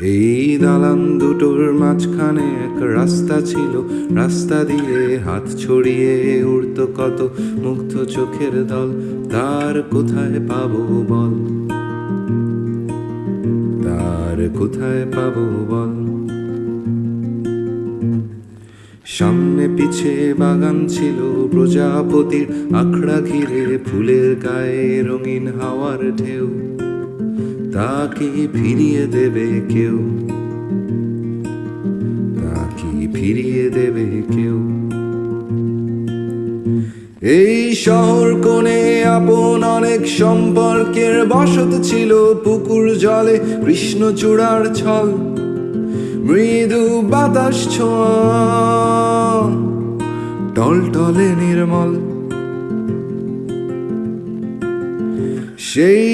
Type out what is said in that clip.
এই দালান দুটোর মাঝখানে এক রাস্তা ছিল, রাস্তা দিয়ে হাত ছড়িয়ে উড়ত কত মুগ্ধ চোখের দল। তার কোথায় পাবো বল, তার কোথায় পাবো বল। সামনে পিছে বাগান ছিল প্রজাপতির আখড়া ঘিরে, ফুলের গায়ে রঙিন হাওয়ার ঢেউ। তাকে ফিরিয়ে দেবে কেউ, তাকে ফিরিয়ে দেবে কেউ। এই শহর কোণে আপন অনেক সম্পর্কের বসত ছিল, পুকুর জলে কৃষ্ণচূড়ার ছল, মৃদু বাতাস ছোঁয়া টলটলে নির্মল। সেই